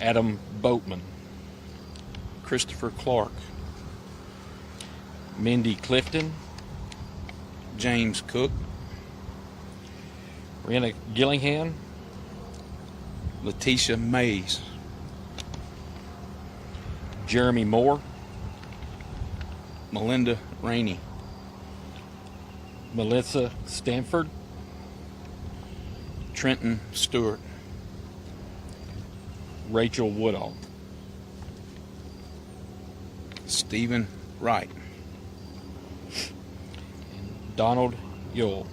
Adam Boatman, Christopher Clark, Mindy Clifton, James Cook, Rena Gillingham, Letitia Mays, Jeremy Moore, Melinda Rainey, Melissa Stanford, Trenton Stewart, Rachel Woodall, Stephen Wright, and Donald Yule.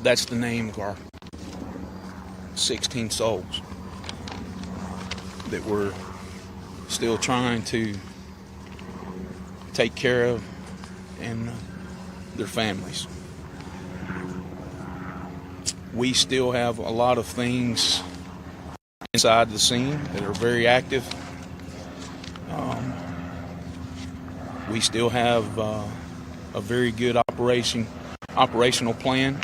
That's the name of our 16 souls that we're still trying to take care of and their families. We still have a lot of things inside the scene that are very active. We still have a very good operational plan.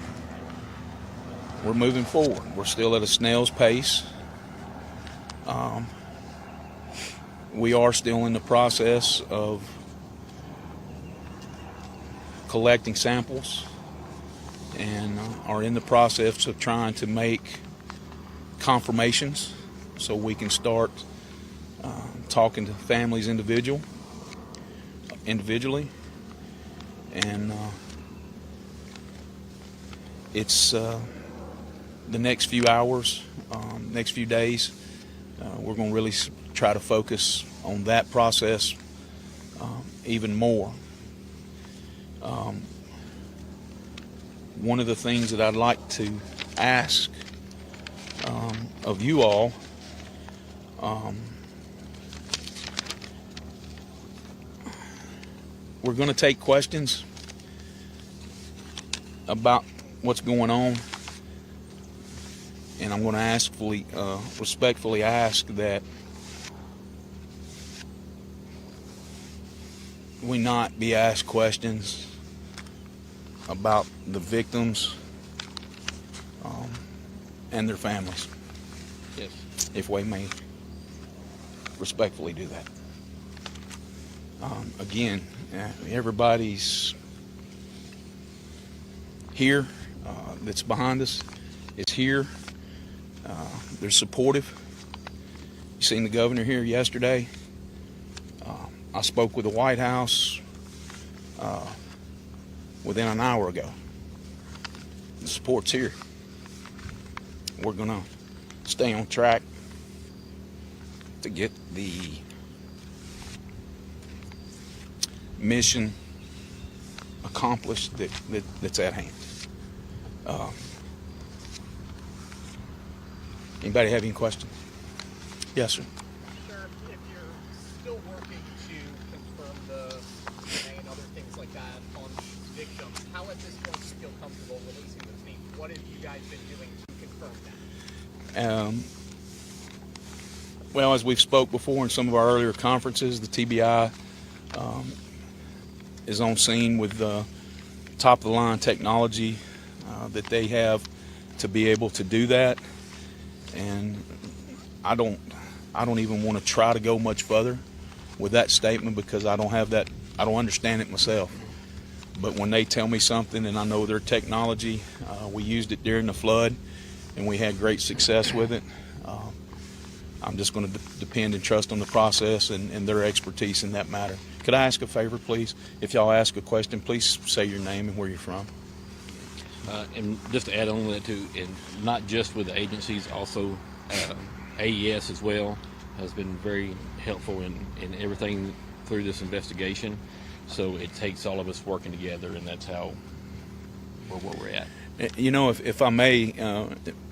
We're moving forward. We're still at a snail's pace. We are still in the process of collecting samples and are in the process of trying to make confirmations so we can start talking to families individually, and it's the next few hours, next few days, we're going to really try to focus on that process even more. One of the things that I'd like to ask of you all, we're going to take questions about what's going on, and I'm going to respectfully ask that we not be asked questions about the victims and their families. Yes. If we may respectfully do that. Again, everybody's here that's behind us is here. They're supportive. You seen the governor here yesterday. I spoke with the White House within an hour ago. The support's here. We're going to stay on track to get the mission accomplished that's at hand. Anybody have any questions? Yes, sir. Sure. If you're still working to confirm the DNA and other things like that on these victims, how at this point do you feel comfortable releasing those names? What have you guys been doing to confirm that? Well, as we've spoke before in some of our earlier conferences, the TBI is on scene with top-of-the-line technology that they have to be able to do that. And I don't even want to try to go much further with that statement because I don't understand it myself. But when they tell me something and I know their technology, we used it during the flood and we had great success with it. I'm just going to depend and trust on the process and their expertise in that matter. Could I ask a favor, please? If y'all ask a question, please say your name and where you're from. And just to add on to that too, and not just with the agencies, also AES as well has been very helpful in everything through this investigation. So it takes all of us working together, and that's how where we're at. You know, if I may,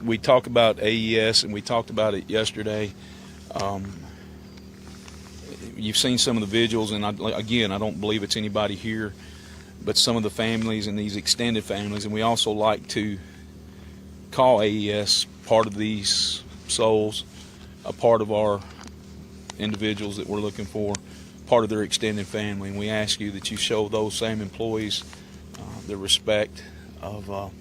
we talk about AES, and we talked about it yesterday. You've seen some of the visuals, and I don't believe it's anybody here, but some of the families and these extended families, and we also like to call AES part of these souls, a part of our individuals that we're looking for, part of their extended family, and we ask you that you show those same employees the respect of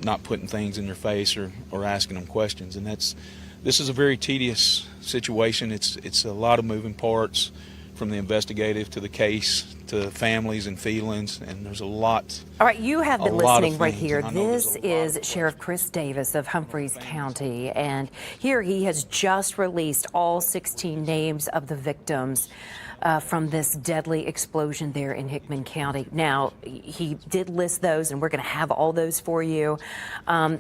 not putting things in their face or asking them questions. And this is a very tedious situation. It's a lot of moving parts, from the investigative to the case to families and feelings, and there's a lot. All right, you have been listening right here. This is Sheriff Chris Davis of Humphreys County, and here he has just released all 16 names of the victims from this deadly explosion there in Hickman County. Now, he did list those, and we're going to have all those for you.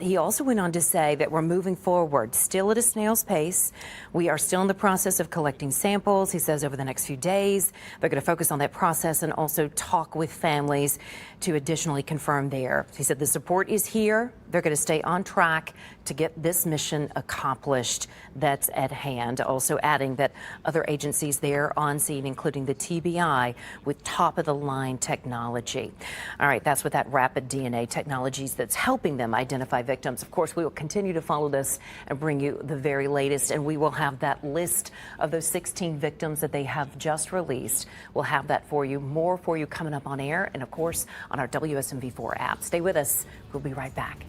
He also went on to say that we're moving forward, still at a snail's pace. We are still in the process of collecting samples. He says over the next few days, they're going to focus on that process and also talk with families to additionally confirm there. He said the support is here. They're going to stay on track to get this mission accomplished that's at hand. Also adding that other agencies there on scene, including the TBI, with top-of-the-line technology. All right, that's with that rapid DNA technologies that's helping them identify victims. Of course, we will continue to follow this and bring you the very latest, and we will have that list of those 16 victims that they have just released. We'll have that for you, more for you coming up on air, and of course, on our WSMV4 app. Stay with us. We'll be right back.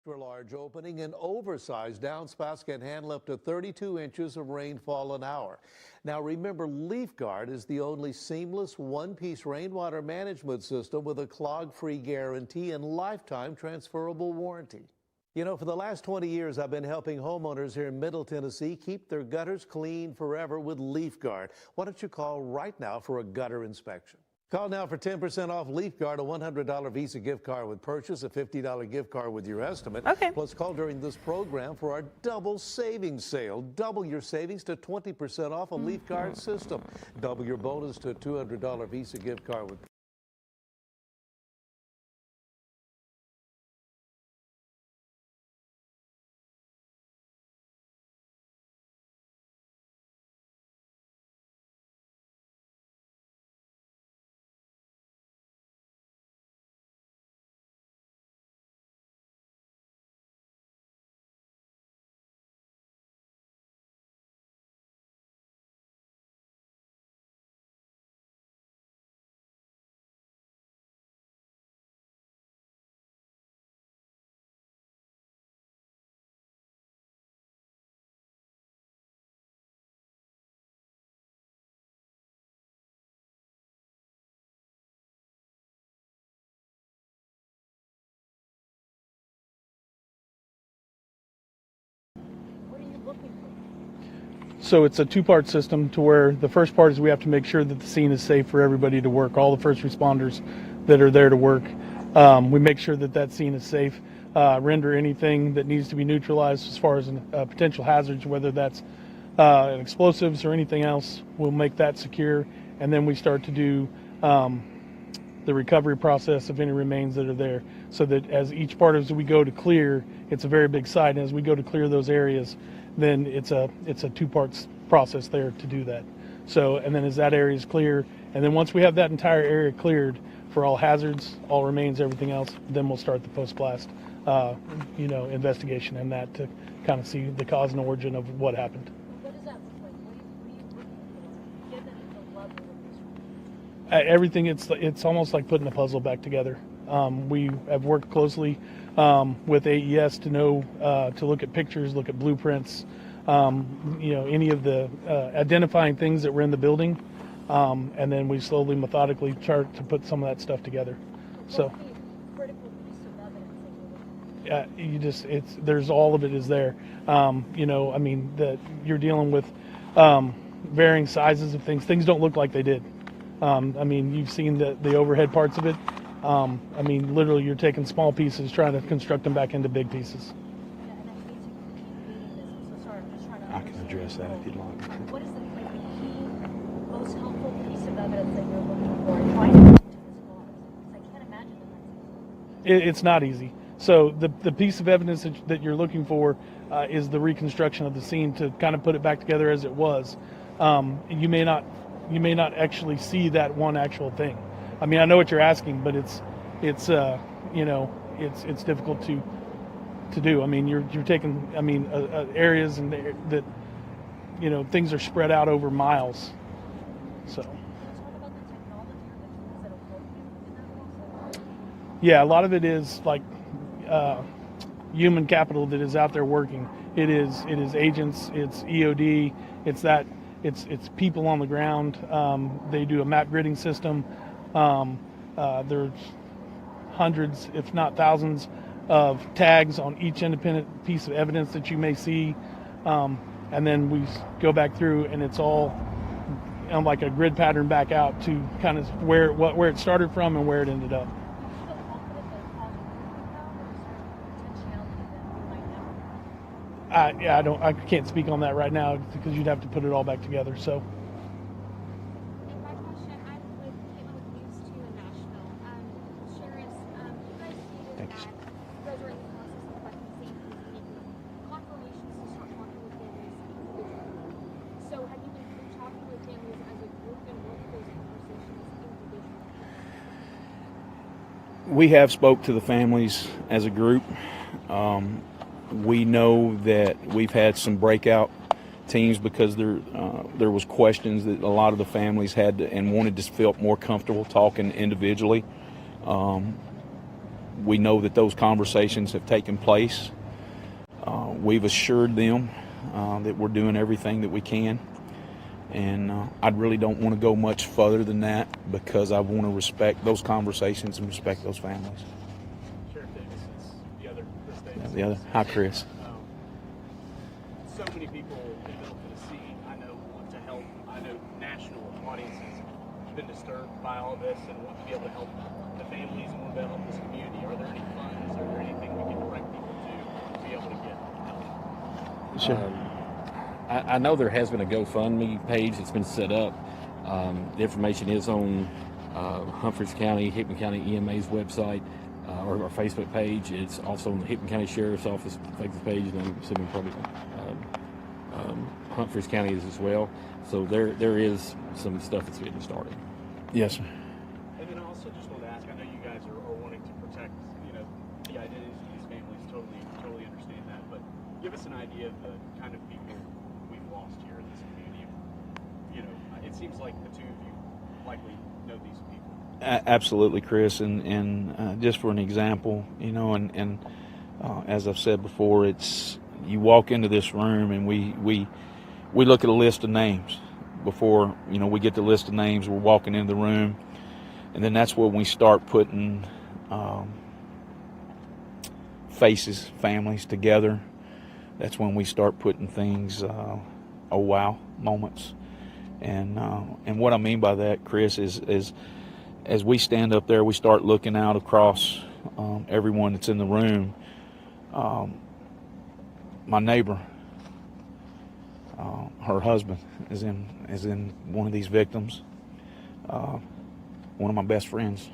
Large opening and oversized downspouts can handle up to 32 inches of rainfall an hour. Now remember, LeafGuard is the only seamless one-piece rainwater management system with a clog-free guarantee and lifetime transferable warranty. You know, for the last 20 years, I've been helping homeowners here in Middle Tennessee keep their gutters clean forever with LeafGuard. Why don't you call right now for a gutter inspection? Call now for 10% off LeafGuard, a $100 Visa gift card with purchase, a $50 gift card with your estimate. Okay. Plus, call during this program for our double savings sale. Double your savings to 20% off a LeafGuard system. Double your bonus to a $200 Visa gift card with So it's a two-part system to where the first part is we have to make sure that the scene is safe for everybody to work, all the first responders that are there to work. We make sure that that scene is safe, render anything that needs to be neutralized as far as potential hazards, whether that's explosives or anything else. We'll make that secure, and then we start to do the recovery process of any remains that are there, so that as each part as we go to clear, it's a very big site, and as we go to clear those areas, then it's a two-part process there to do that. So, and then as that area is clear, and then once we have that entire area cleared for all hazards, all remains, everything else, then we'll start the post-blast, investigation and that to kind of see the cause and origin of what happened. What does that look like? What are you looking for, given the level of this? Everything, it's almost like putting a puzzle back together. We have worked closely with AES to know to look at pictures, look at blueprints, any of the identifying things that were in the building, and then we slowly, methodically start to put some of that stuff together. So, Critical piece of evidence that you're looking for? there's all of it is there. You're dealing with varying sizes of things. Things don't look like they did. You've seen the overhead parts of it. Literally you're taking small pieces, trying to construct them back into big pieces. Yeah, and I hate to keep reading this. I'm so sorry. I'm just trying to I can address that if you'd like. What is the key, most helpful evidence that you're looking for and trying to come to this cause? I can't imagine that that's easy. It's not easy. So the piece of evidence that you're looking for is the reconstruction of the scene to kind of put it back together as it was. You may not actually see that one actual thing. I mean, I know what you're asking, but it's difficult to do. I mean, you're taking areas and that things are spread out over miles. So. Can you talk about the technology or the tools that'll help you in that process? Yeah, a lot of it is like human capital that is out there working. It is agents, it's EOD, it's people on the ground. They do a map gridding system. There's hundreds, if not thousands, of tags on each independent piece of evidence that you may see, and then we go back through, and it's all like a grid pattern back out to kind of where it started from and where it ended up. I can't speak on that right now because you'd have to put it all back together. So. And my question, I'm with Caitlin with News 2 in Nashville. Sheriff, you guys stated that you guys are in the process of collecting samples and making confirmations to start talking with families individually. So have you been talking with families as a group, and what are those conversations individually? We have spoke to the families as a group. We know that we've had some breakout teams because there was questions that a lot of the families had and wanted to feel more comfortable talking individually. We know that those conversations have taken place. We've assured them that we're doing everything that we can, and I really don't want to go much further than that because I want to respect those conversations and respect those families. Sheriff Davis is The other. Hi, Chris. So many people in Middle Tennessee, I know, want to help. I know national audiences have been disturbed by all of this and want to be able to help the families and want to be able to help this community. Are there any funds or anything we can direct people to be able to get help? Sure. I know there has been a GoFundMe page that's been set up. The information is on Humphreys County, Hickman County EMA's website. Or our Facebook page. It's also on the Hickman County Sheriff's Office Facebook page, and I'm assuming probably Humphreys County is as well. So there is some stuff that's getting started. Yes, sir. And then I also just want to ask, I know you guys are wanting to protect, the identities of these families. Totally understand that. But give us an idea of the kind of people we've lost here in this community. It seems like the two of you likely know these people. Absolutely, Chris, and just for an example, as I've said before, it's you walk into this room and we look at a list of names before we get the list of names. We're walking into the room, and then that's when we start putting faces, families together. That's when we start putting things, oh wow moments, and what I mean by that, Chris, is as we stand up there, we start looking out across everyone that's in the room. My neighbor, her husband is in one of these victims. One of my best friends.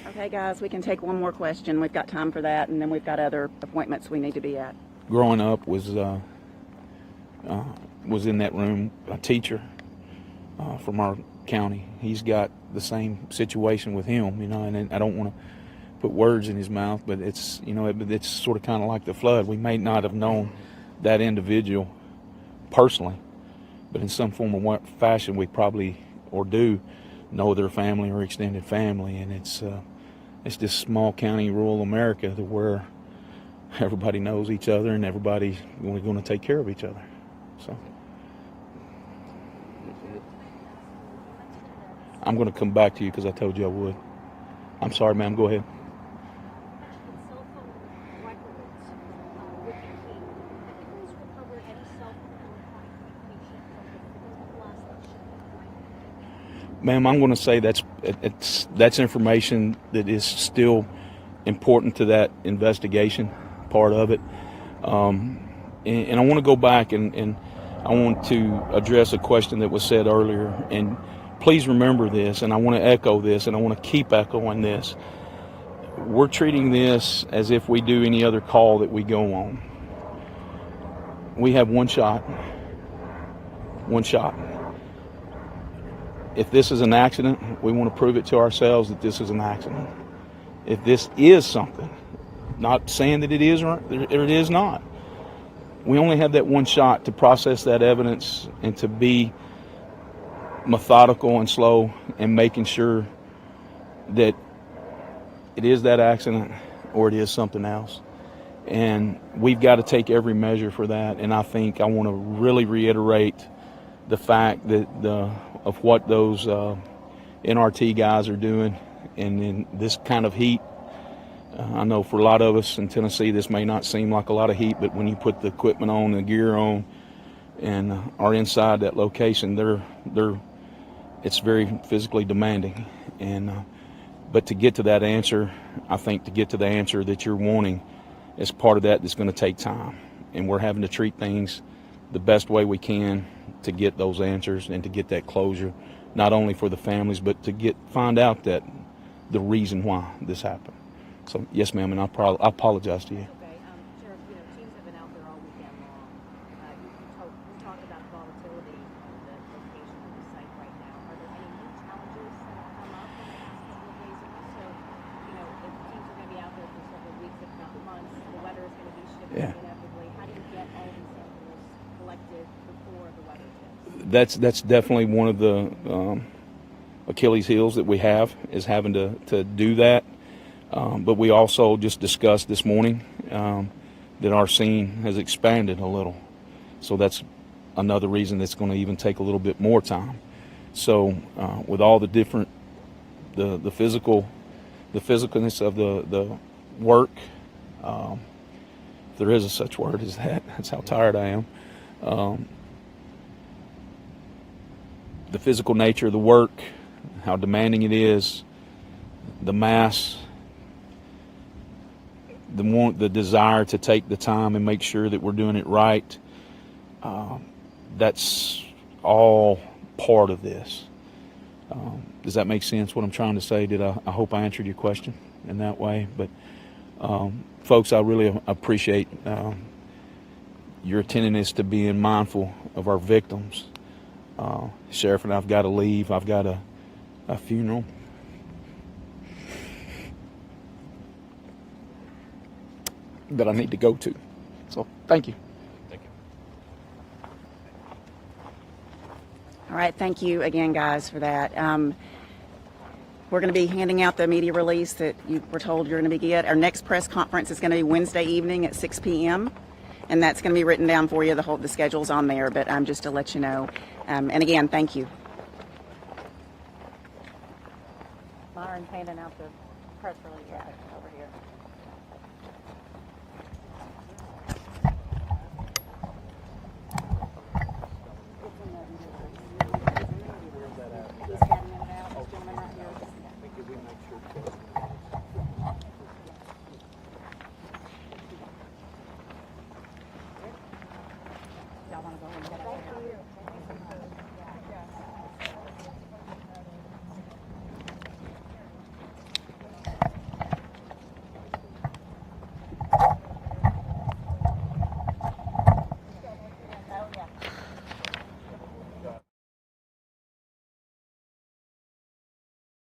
Okay, guys, we can take one more question. We've got time for that, and then we've got other appointments we need to be at. Growing up was in that room a teacher from our county. He's got the same situation with him, and I don't want to put words in his mouth, but it's it's sort of kind of like the flood. We may not have known that individual personally, but in some form or fashion we probably or do know their family or extended family, and it's this small county, rural America, to where everybody knows each other and everybody's going to take care of each other. So I'm going to come back to you because I told you I would. I'm sorry, ma'am. Go ahead. Cell phone records with your team. Have you guys recovered any cell phone or electronic communication from the last election? Ma'am, I'm going to say that's information that is still important to that investigation part of it. And I want to go back and I want to address a question that was said earlier, and please remember this, and I want to echo this, and I want to keep echoing this. We're treating this as if we do any other call that we go on. We have one shot. One shot. If this is an accident, we want to prove it to ourselves that this is an accident. If this is something, not saying that it is or it is not, we only have that one shot to process that evidence and to be methodical and slow and making sure that it is that accident or it is something else. And we've got to take every measure for that. And I think I want to really reiterate the fact that of what those NRT guys are doing, and in this kind of heat. I know for a lot of us in Tennessee, this may not seem like a lot of heat, but when you put the equipment on, the gear on, and are inside that location, it's very physically demanding. And but to get to that answer, I think to get to the answer that you're wanting, as part of that, that's going to take time, and we're having to treat things the best way we can to get those answers and to get that closure, not only for the families, but to find out that the reason why this happened. So yes, ma'am, and I apologize to you. Okay, Sheriff, teams have been out there all weekend long. You talked about the volatility of the location of the site right now. Are there any new challenges that have come up in the past couple of days? And also, if teams are going to be out there for several weeks, if not months, the weather is going to be shifting inevitably. How do you get all these samples collected before the weather tips? That's definitely one of the Achilles heels that we have, is having to do that. But we also just discussed this morning that our scene has expanded a little. So that's another reason that's going to even take a little bit more time. So with all the different, the physicalness of the work, if there is a such word as that, that's how tired I am. The physical nature of the work, how demanding it is, the mass, the desire to take the time and make sure that we're doing it right. That's all part of this. Does that make sense, what I'm trying to say? I hope I answered your question in that way. But folks, I really appreciate your attentiveness to being mindful of our victims. Sheriff and I've got to leave. I've got a funeral. That I need to go to. So thank you. Thank you. All right, thank you again, guys, for that. We're going to be handing out the media release that you were told you're going to be get. Our next press conference is going to be Wednesday evening at 6 p.m. and that's going to be written down for you. The schedule's on there, but just to let you know. And again, thank you. Myron's handing out the press release over here. He's handing it out. This gentleman right here. Y'all want to go ahead and get out? Thank you.